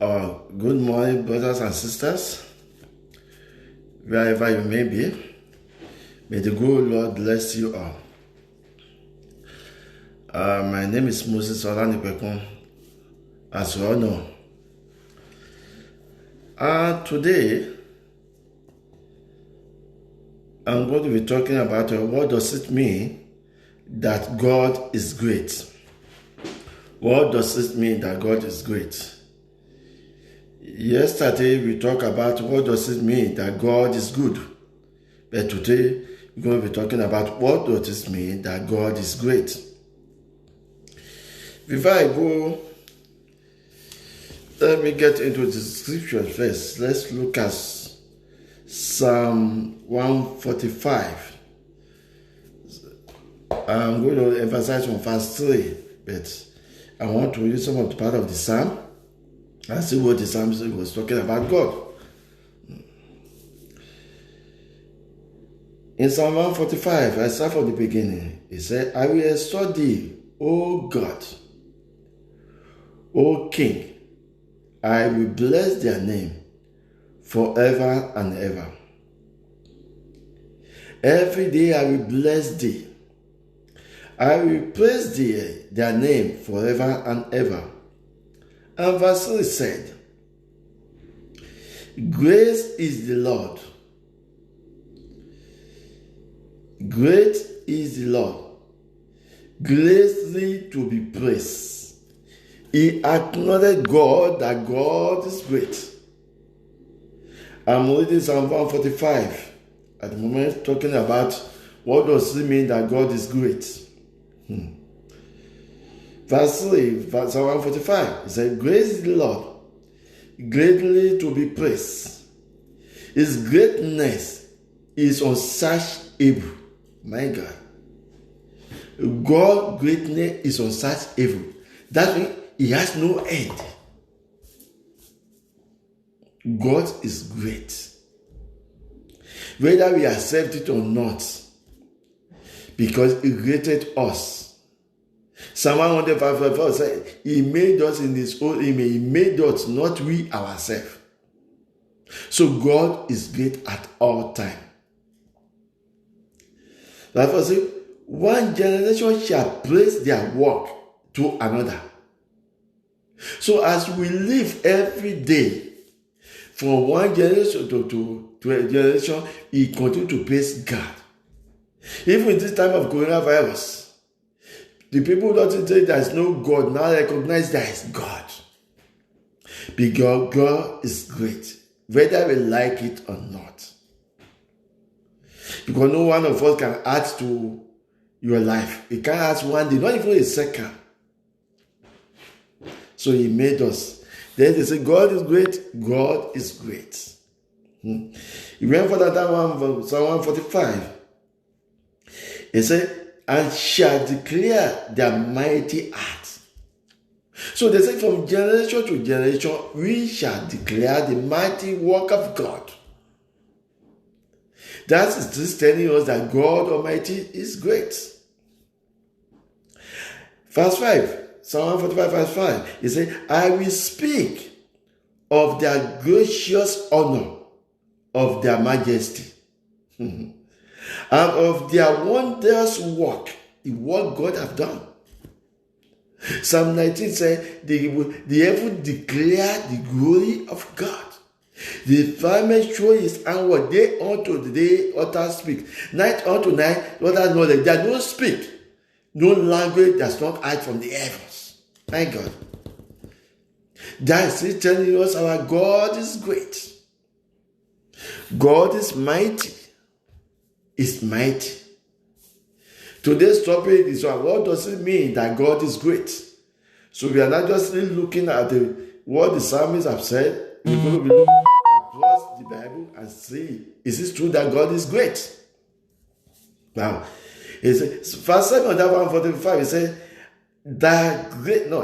Good morning, brothers and sisters, wherever you may be. May the good Lord bless you all. My name is Moses Olanipekun, as you all know. Today, I'm going to be talking about what does it mean that God is great? What does it mean that God is great? Yesterday, we talked about what does it mean that God is good. But today, we're going to be talking about what does it mean that God is great. Before I go, let me get into the scripture first. Let's look at Psalm 145. I'm going to emphasize on verse 3, but I want to use some of the part of the psalm and see what the psalmist was talking about God. In Psalm 145, I start from the beginning. It said, I will extol thee, O God, O King. I will bless their name forever and ever. Every day I will bless thee. I will praise thee, their name forever and ever. And verse 3 said, Grace is the Lord. Great is the Lord, greatly to be praised. He acknowledged God that God is great. I'm reading Psalm 145 at the moment, talking about what does it mean that God is great. Verse 3, Psalm 145, it says, Grace is the Lord, greatly to be praised. His greatness is unsearchable. My God. God's greatness is unsearchable. That means He has no end. God is great. Whether we accept it or not, because He created us. Psalm 145 says, He made us in His own image. He made us, not we ourselves. So God is great at all times. Therefore, say, one generation shall praise their work to another. So as we live every day, from one generation to a generation, He continues to praise God. Even in this time of coronavirus, the people who don't say there is no God now recognize there is God. Because God is great, whether we like it or not. Because no one of us can add to your life. We can't add one day, not even a second. So He made us. Then they say, God is great. God is great. He went for that one, Psalm 145. He said, and shall declare their mighty acts. So they say, from generation to generation, we shall declare the mighty work of God. That is just telling us that God Almighty is great. Verse 5, Psalm 145, verse 5, he said, I will speak of their gracious honor, of their majesty, and of their wondrous work, the work God have done. Psalm 19 said, the heaven declare the glory of God. The firmament show His handiwork, day unto day others speak, night unto night others knowledge. They don't speak. No language does not hide from the heavens. My God. That is still telling us our God is great. God is mighty. Is mighty. Today's topic is what does it mean that God is great? So we are not just looking at what the psalmists have said. We're going to be looking across the Bible and see, is it true that God is great? Now, verse 7 of that 145, it says,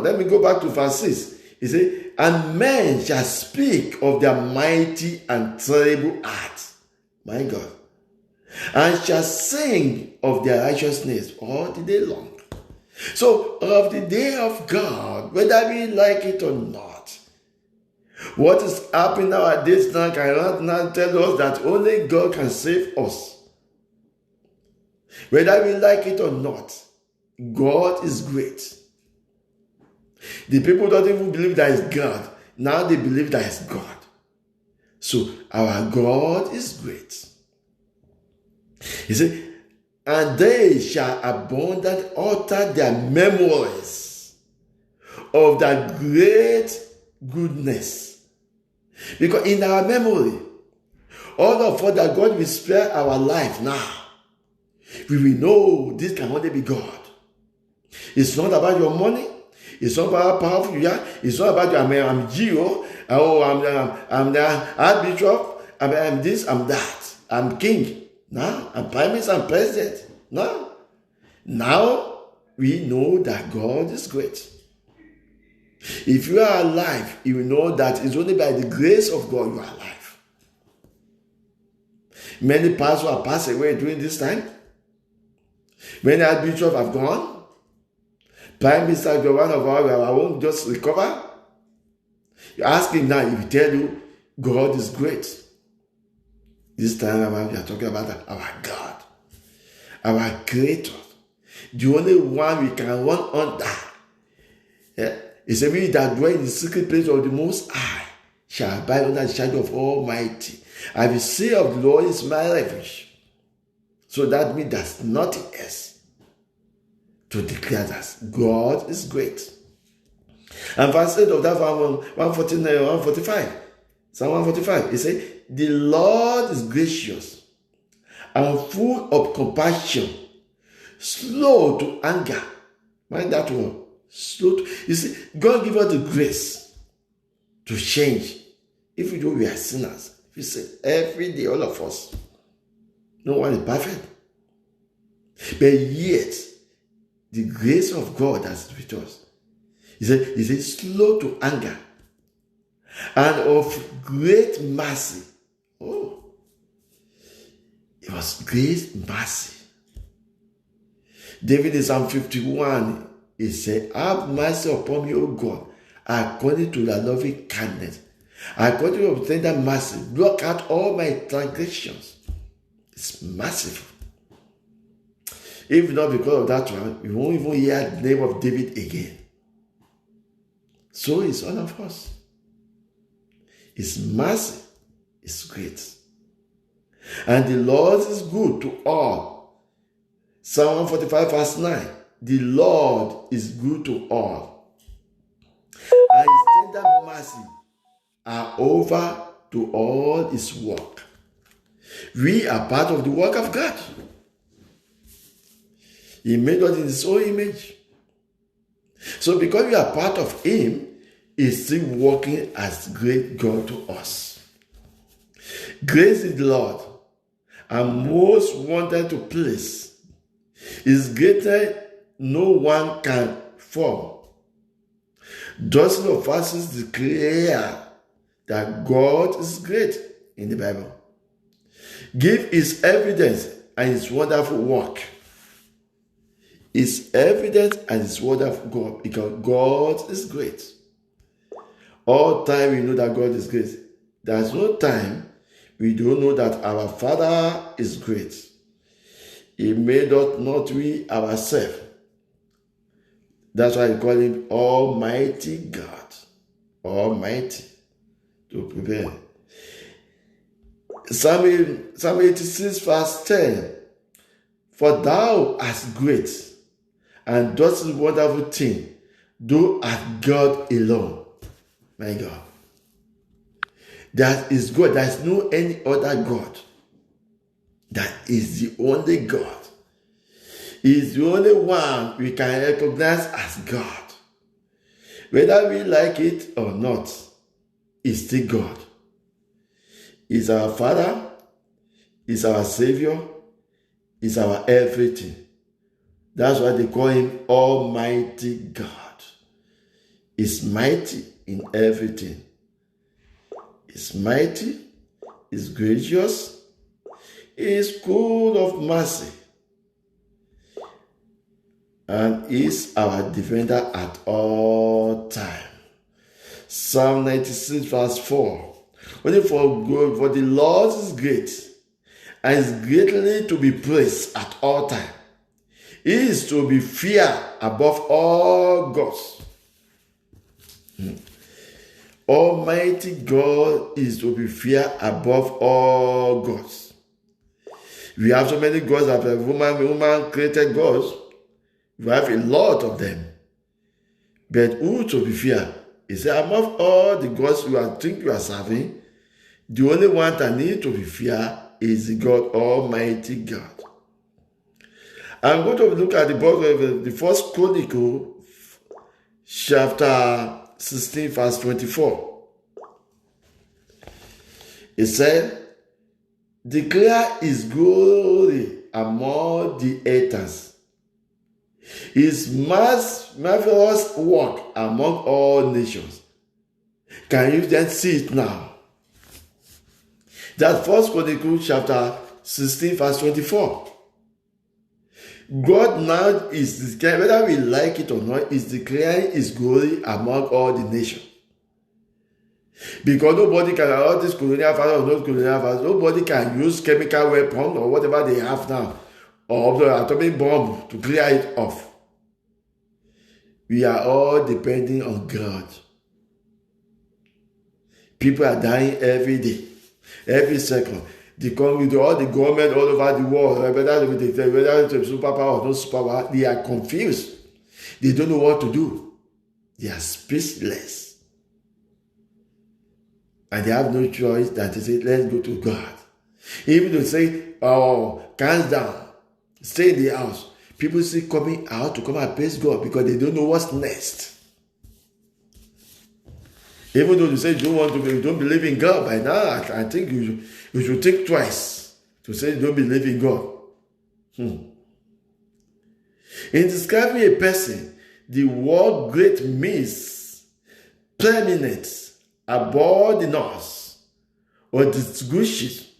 let me go back to verse 6. It says, and men shall speak of their mighty and terrible acts. My God. And shall sing of their righteousness all the day long. So, of the day of God, whether we like it or not, What is happening nowadays now cannot now tell us that only God can save us. Whether we like it or not, God is great. The people don't even believe that is God. Now they believe that is God. So our God is great. He said, and they shall abundantly utter their memories of that great goodness. Because in our memory, all of us that God will spare our life now, we will know this can only be God. It's not about your money. It's not about how powerful you are. It's not about I'm Geo. Oh, I'm the Archbishop. I'm this, I'm that. I'm king. No, I'm prime minister, I'm president. No. Now we know that God is great. If you are alive, you will know that it's only by the grace of God you are alive. Many pastors have passed away during this time. Many archbishops have gone. Prime minister, one of our won't just recover. You ask him now, he will tell you, God is great. This time we are talking about our God, our Creator, the only one we can run under. Yeah? He said, we that dwell in the secret place of the Most High shall abide under the shadow of Almighty. I will say of the Lord is my refuge. So that means there's nothing else to declare that God is great. And verse 8 of that 145, Psalm 145, he said, the Lord is gracious and full of compassion, slow to anger. Mind that one. Slow to, you see, God give us the grace to change. If we know we are sinners, we say every day, all of us, no one is perfect. But yet, the grace of God that's with us. He said, slow to anger and of great mercy. Oh, it was great mercy. David in Psalm 51, he said, have mercy upon me, O God, according to thy loving kindness, according to your tender mercy, blot out all my transgressions. It's massive. If not because of that one, we won't even hear the name of David again. So is all of us. His mercy is great. And the Lord is good to all. Psalm 145 verse 9. The Lord is good to all. And his tender mercy are over to all his work. We are part of the work of God. He made us in his own image. So because we are part of him, he's still working as great God to us. Grace is the Lord, and most wanted to please. Is greater no one can form. Dozens of verses declare that God is great in the Bible. Give his evidence and his wonderful work. His evidence and his wonderful God, because God is great. All time we know that God is great. There's no time we don't know that our Father is great. He made us not we ourselves. That's why we call him Almighty God. Almighty. To prepare. Psalm 86 verse 10. For thou art great, and dost wonderful thing, thou art God alone. My God. That is God. There is no any other God. That is the only God. He is the only one we can recognize as God. Whether we like it or not, He's still God. He's our Father. He's our Savior. He's our everything. That's why they call him Almighty God. He's mighty in everything. He's mighty. He's gracious. He's full of mercy. And is our defender at all time. Psalm 96 verse 4. Only for the Lord is great and is greatly to be praised at all times. He is to be feared above all gods. Almighty God is to be feared above all gods. We have so many gods that woman created gods. We have a lot of them. But who to be feared? He said, above all the gods think you are serving, the only one that need to be feared is the God, Almighty God. I'm going to look at the book of the First Chronicle, chapter 16, verse 24. It said, declare his glory among the earths, his marvelous work among all nations. Can you then see it now? That First Chronicle chapter 16 verse 24. God now is declaring, whether we like it or not, is declaring his glory among all the nations. Because nobody can, all this colonial fathers or not colonial fathers, nobody can use chemical weapon or whatever they have now, or the atomic bomb to clear it off. We are all depending on God. People are dying every day, every second. They come with all the government all over the world, whether it's a superpower or no superpower, they are confused. They don't know what to do. They are speechless. And they have no choice than to say, let's go to God. Even to say, oh, hands down, stay in the house. People see coming out to come and praise God because they don't know what's next. Even though you say you don't believe in God, by now I think you should think twice to say you don't believe in God. In describing a person, the word great means preeminent, above the nose, or distinguished.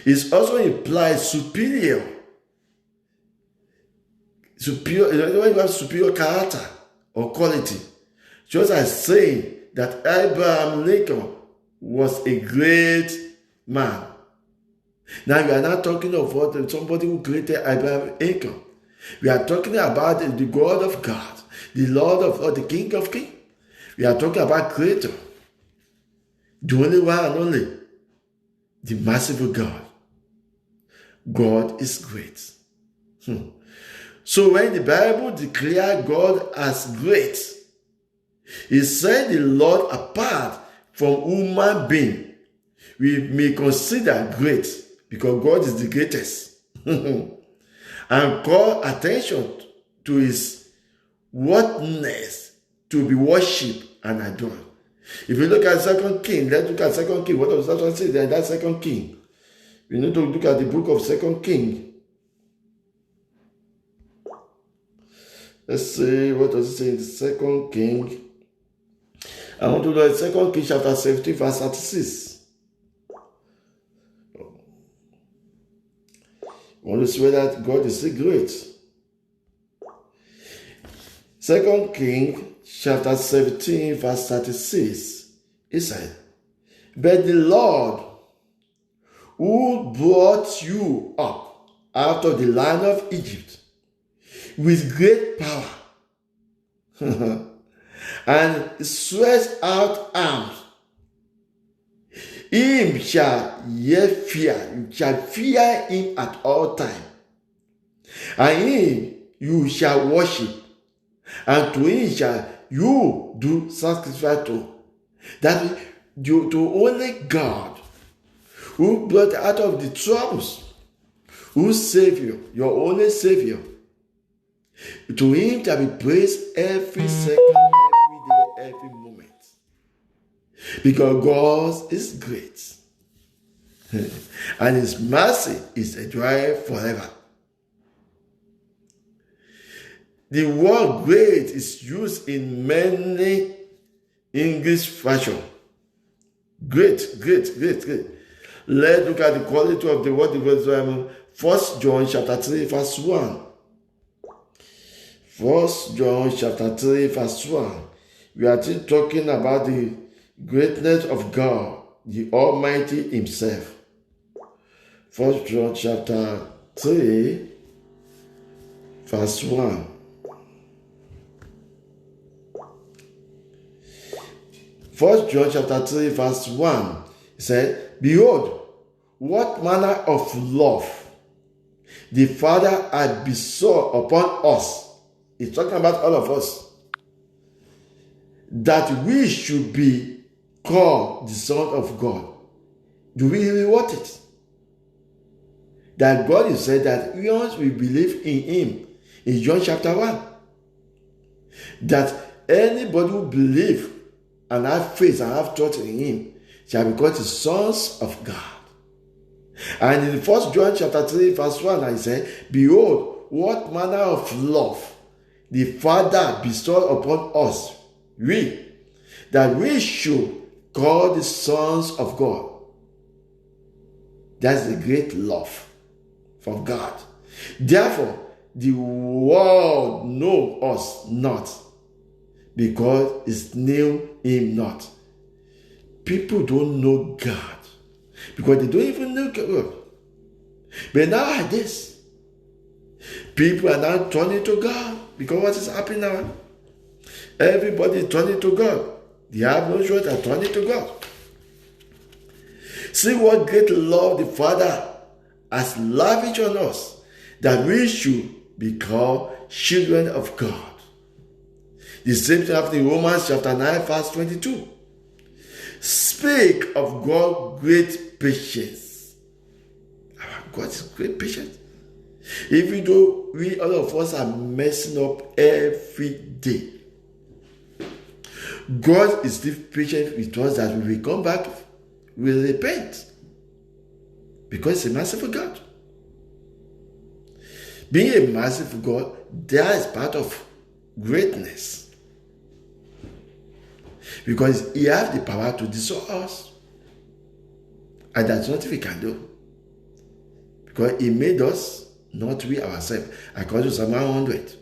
It also implies superior. Superior character or quality. Just as saying that Abraham Lincoln was a great man. Now we are not talking about somebody who created Abraham Lincoln. We are talking about the God of God, the Lord of all, the King of Kings. We are talking about Creator, the only one and only, the merciful God. God is great. So when the Bible declares God as great, it set the Lord apart from human being. We may consider great because God is the greatest and call attention to his worthiness to be worshipped and adored. If you look at 2 King, let's look at 2 King. What does that say there? That's 2 King. We need to look at the book of 2 King. Let's see, what does it say in the 2 King? I want to look at 2 King chapter 17 verse 36. I want to swear that God is so great. 2 King chapter 17 verse 36. He said, but the Lord who brought you up out of the land of Egypt with great power and stretched out arms, him shall ye fear. You shall fear him at all times, and him you shall worship, and to him shall you do sacrifice to. That is to only God, who brought out of the troubles, who saved you, your only Savior. To him shall be praised every second, every day, every moment. Because God is great. And his mercy is enduring forever. The word great is used in many English versions. Great, great, great, great. Let's look at the quality of the word. 1 John chapter 3 verse 1. 1 John chapter 3 verse 1. We are still talking about the greatness of God, the Almighty Himself. 1 John chapter 3, verse 1. 1 John chapter 3, verse 1. It said, Behold, what manner of love the Father had bestowed upon us. He's talking about all of us. That we should be called the Son of God. Do we really want it? That God is said that once we believe in Him, in John chapter 1, that anybody who believes and have faith and have trust in Him shall be called the sons of God. And in 1 John chapter 3, verse 1, I said, Behold, what manner of love the Father bestowed upon us, that we should call the sons of God. That's the great love from God. Therefore, the world know us not, because it knew Him not. People don't know God because they don't even know God. But nowadays, people are now turning to God because what is happening now? Everybody is turning to God. They have no choice than turning to God. See what great love the Father has lavished on us, that we should be called children of God. The same thing happened in Romans chapter 9, verse 22. Speak of God's great patience. Our God is great patience. Even though we, all of us, are messing up every day, God is still patient with us, that we will come back, we will repent. Because He's a merciful God. Being a merciful God, that is part of greatness. Because He has the power to destroy us. And that's nothing we can do. Because He made us, not we ourselves, according to Psalm 100.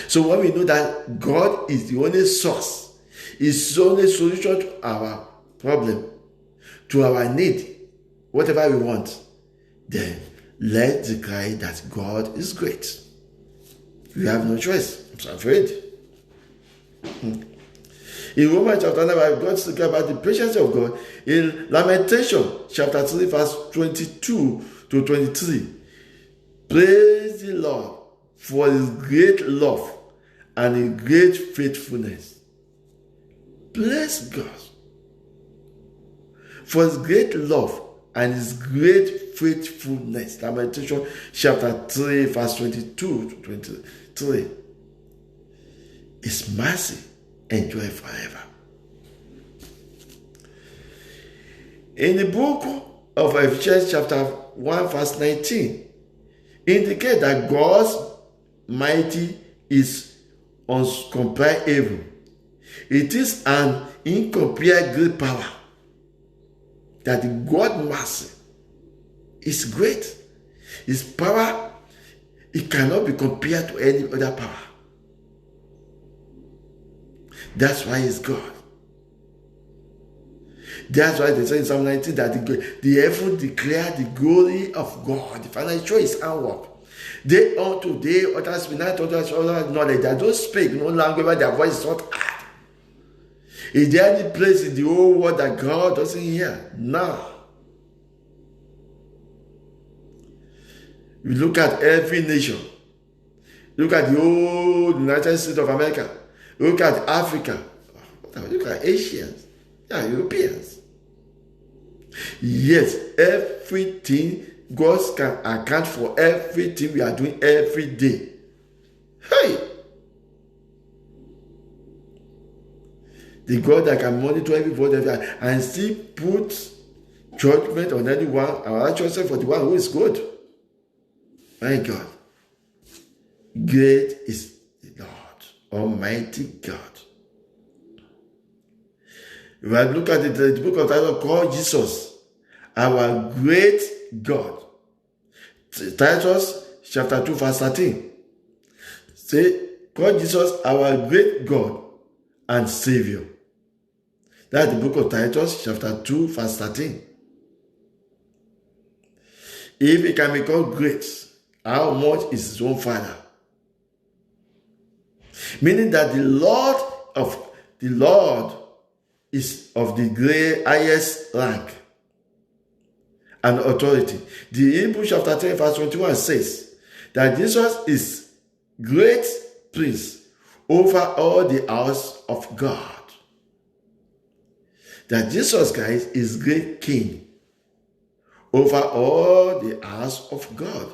So when we know that God is the only source, is the only solution to our problem, to our need, whatever we want, then let's declare that God is great. We have no choice. I'm so afraid. In Romans chapter 9, God speaks about the patience of God. In Lamentation chapter 3, verse 22 to 23, praise the Lord for His great love and His great faithfulness. Bless God for His great love and His great faithfulness. Lamentation chapter 3, verse 22 to 23. His mercy endure forever. In the book of Ephesians chapter 1, verse 19, indicate that God's mighty is uncomparable. It is an incomparable great power. That God's mercy is great. His power, it cannot be compared to any other power. That's why He's God. That's why they say in Psalm 19 that the heaven declare the glory of God. The Father show His handwork. Day unto day, others will not others knowledge. They don't speak no language, but their voice is not heard. Is there any place in the whole world that God doesn't hear? No. You look at every nation. Look at the whole United States of America. Look at Africa. Look at Asians. Yeah, Europeans. Yes, everything, God can account for everything we are doing every day. Hey! The God that can monitor everybody and still put judgment on anyone, and righteousness for the one who is good. My God. Great is the Lord, Almighty God. If I look at the book of Titus, called Jesus, our great God. Titus chapter 2, verse 13. Say, call Jesus our great God and Savior. That's the book of Titus, chapter 2, verse 13. If he can become great, how much is his own Father? Meaning that the Lord is of the highest rank and authority. The Hebrews chapter 10 verse 21 says that Jesus is great prince over all the house of God. That Jesus Christ is great king over all the house of God.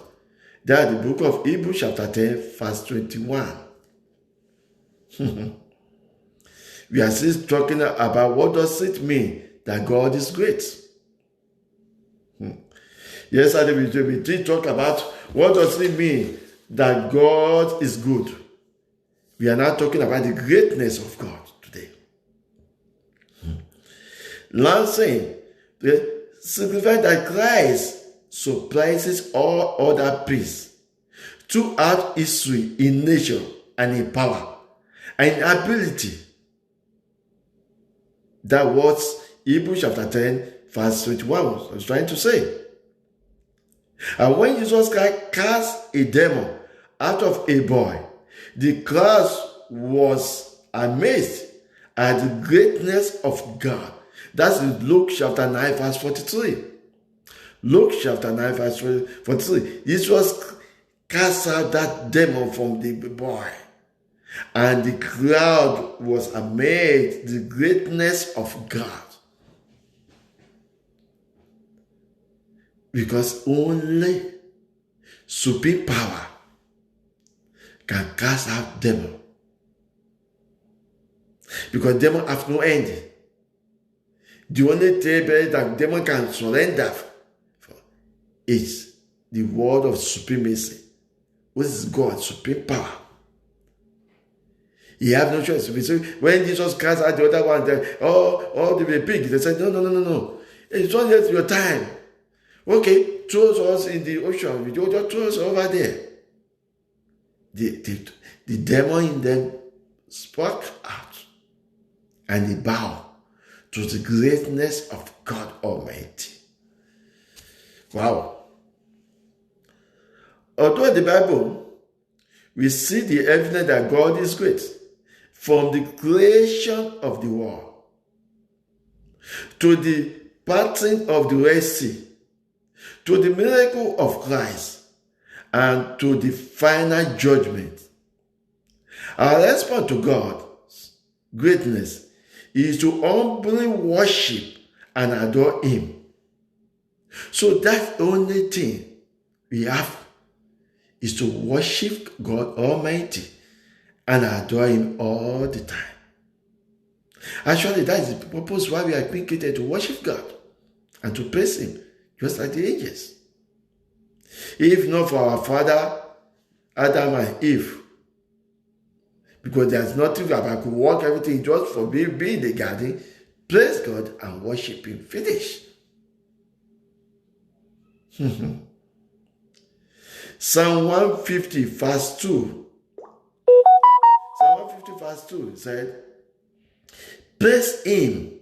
That's the book of Hebrews chapter 10 verse 21. We are still talking about what does it mean that God is great. Yesterday we did talk about what does it mean that God is good. We are now talking about the greatness of God today. Lansing signifies that Christ surprises all other priests throughout history in nature and in power and in ability. That was Hebrews chapter 10 verse 21 was trying to say. And when Jesus Christ cast a demon out of a boy, the class was amazed at the greatness of God. That's in Luke chapter 9 verse 43. Luke chapter 9 verse 43. Jesus cast out that demon from the boy. And the crowd was amazed at the greatness of God. Because only supreme power can cast out demon. Because demon have no end. The only thing that demon can surrender for is the word of supremacy, which is God's supreme power. He have no choice. When Jesus cast out the other one, they were big. They said, no. It's not yet your time. Okay, throw us in the ocean. We just throw us over there. The demon in them spoke out and they bowed to the greatness of God Almighty. Wow. Although in the Bible, we see the evidence that God is great from the creation of the world to the parting of the Red Sea, to the miracle of Christ, and to the final judgment. Our response to God's greatness is to humbly worship and adore Him. So that's the only thing we have is to worship God Almighty and adore Him all the time. Actually, that is the purpose why we are being created, to worship God and to praise Him, just like the angels. If not for our father, Adam and Eve, because there's nothing that I could work everything just for being in the garden, praise God and worship Him. Finish. Psalm 150 verse 2. Psalm 150 verse 2 said, praise Him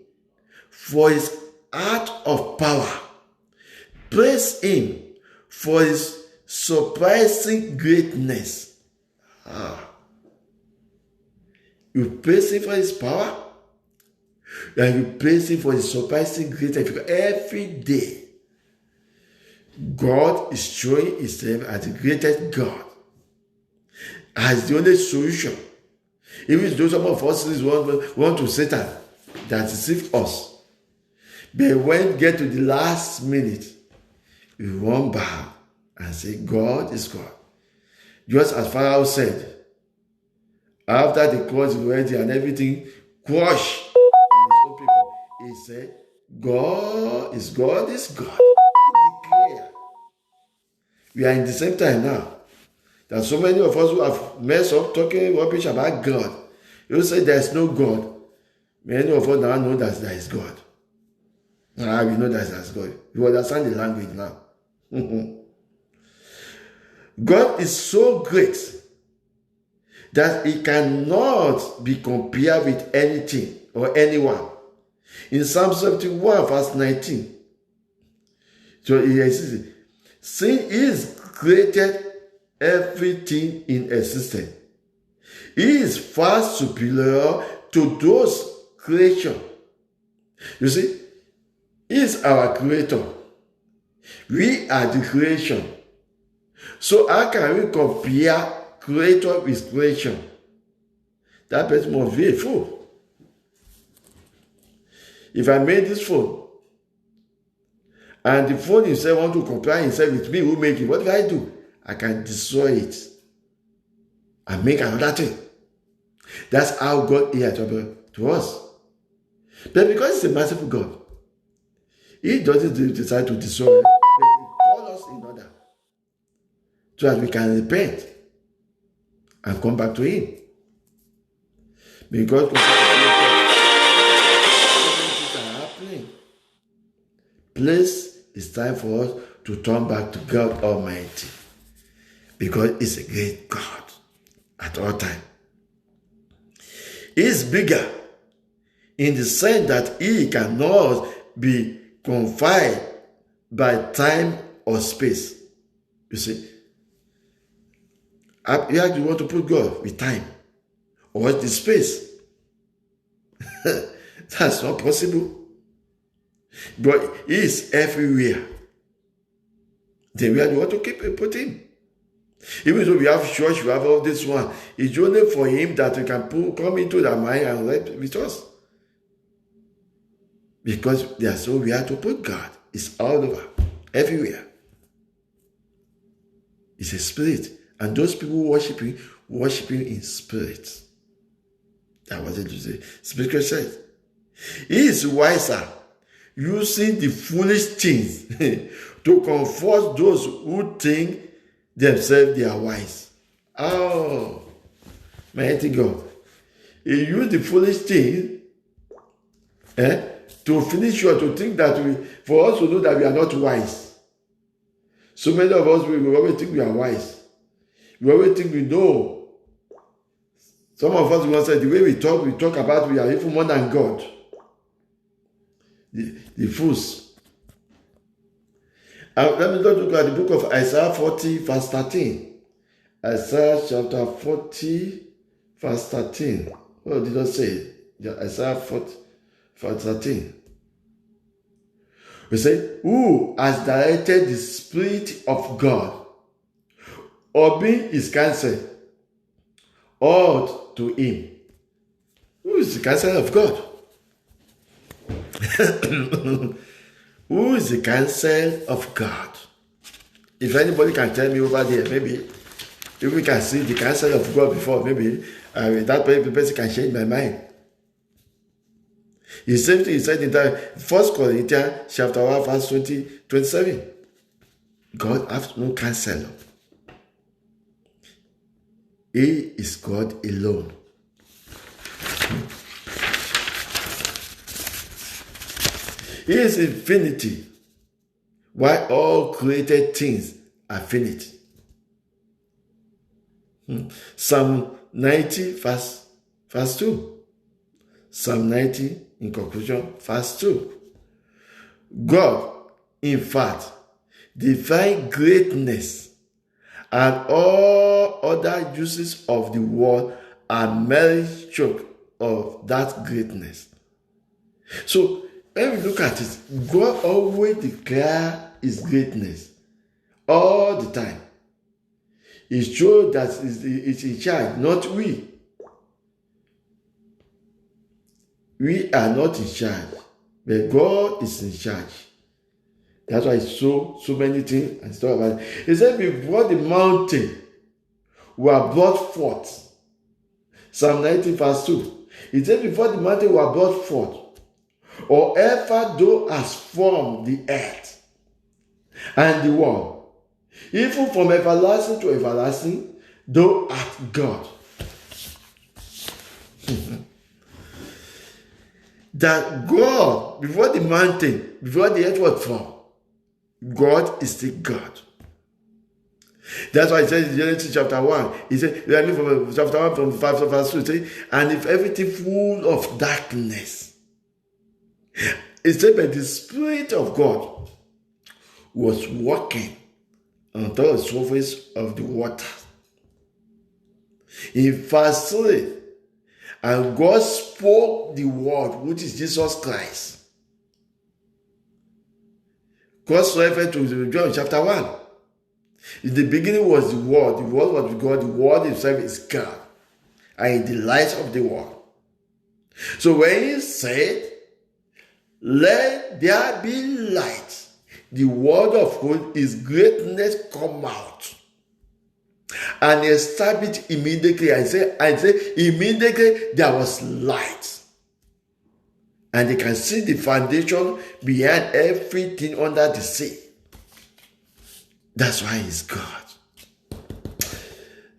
for His heart of power. Praise Him for His surprising greatness. You praise Him for His power, and you praise Him for His surprising greatness. Because every day, God is showing Himself as the greatest God, as the only solution. Even though some of us want to Satan that deceive us, but when we get to the last minute, we run back and say, God is God. Just as Pharaoh said, after the cross is ready and everything crushed on his own people, he said, God is God. He declared. We are in the same time now. There are so many of us who have messed up talking rubbish about God. You say there's no God. Many of us now know that there is God. We know that there is God. You understand the language now. God is so great that it cannot be compared with anything or anyone. In Psalm 71, verse 19, so he says, since he has created everything in existence, he is far superior to those creation. You see, he is our creator. We are the creation. So how can we compare creator with creation? That person must be a fool. If I made this phone, and the phone himself want to compare himself with me who made it, what do? I can destroy it and make another thing. That's how God is to us. But because it's a merciful God, he doesn't decide to destroy it, but he calls us in order so that we can repent and come back to him. Because please, it's time for us to turn back to God Almighty, because He's a great God at all times. He is bigger in the sense that He cannot be confined by time or space. You see, you actually want to put God with time or the space. That's not possible. But He is everywhere. Then where do you want to put Him? Even though we have church, we have all this one, it's only for Him that we can come into the mind and live with us. Because there's nowhere to put God. It's all over, everywhere. It's a spirit. And those people worshiping in spirit. That was it to say. Scripture says, He is wiser, using the foolish things to comfort those who think themselves they are wise. Oh, mighty God. He used the foolish things to finish or to think that for us to know that we are not wise. So many of us, we always think we are wise. We always think we know. Some of us will say the way we talk about we are even more than God. The fools. Let me look at the book of Isaiah 40, verse 13. Isaiah chapter 40, verse 13. What did I say? Isaiah 40, verse 13. We say, who has directed the Spirit of God, obeying His counsel, ought to Him? Who is the counsel of God? Who is the counsel of God? If anybody can tell me over there, maybe if we can see the counsel of God before, maybe that person can change my mind. The same thing he said in that 1 Corinthians chapter 1, verse 27. God has no counselor. He is God alone. He is infinity, while all created things are finite. Psalm 90, verse 2. Psalm 90, in conclusion, verse 2. God, in fact, divine greatness and all other uses of the word are merely stroke of that greatness. So, when we look at it, God always declares His greatness all the time. He shows that He's in charge, not we. We are not in charge, but God is in charge. That's why He showed so many things and stuff about it. He said, before the mountain were brought forth, Psalm 19, verse 2. He said, before the mountain were brought forth, or ever thou hast formed the earth and the world, even from everlasting to everlasting, thou art God. That God, before the mountain, before the earth was formed, God is still God. That's why it says in Genesis chapter 1, he said, we are reading from chapter 1 from 5 to verse 2, it says, and if everything full of darkness, it said, but the Spirit of God was walking on the surface of the water. In verse 3, and God spoke the word, which is Jesus Christ. God's reference to John chapter 1. In the beginning was the Word was with God, the Word himself is God, and the light of the world. So when he said, let there be light, the word of God, his greatness come out. And established immediately. I say immediately there was light. And they can see the foundation behind everything under the sea. That's why he's God.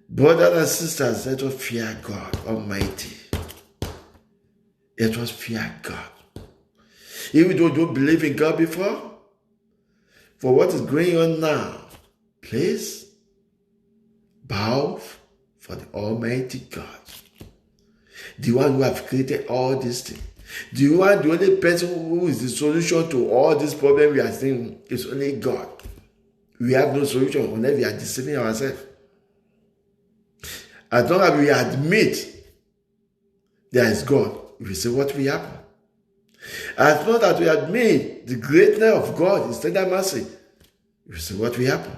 Brothers and sisters, let us fear God Almighty. Let us fear God. Even though you don't believe in God before, for what is going on now, please bow for the Almighty God. The one who have created all these things. The only person who is the solution to all these problems we are seeing is only God. We have no solution unless we are deceiving ourselves. As long as we admit there is God, we say what will happen. As long as we admit the greatness of God, His tender mercy, we say what will happen.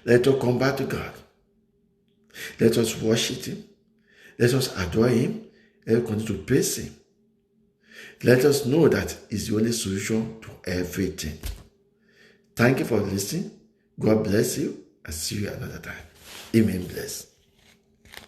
Let us come back to God. Let us worship Him. Let us adore Him. Let us continue to praise Him. Let us know that He's the only solution to everything. Thank you for listening. God bless you. And see you another time. Amen. Bless.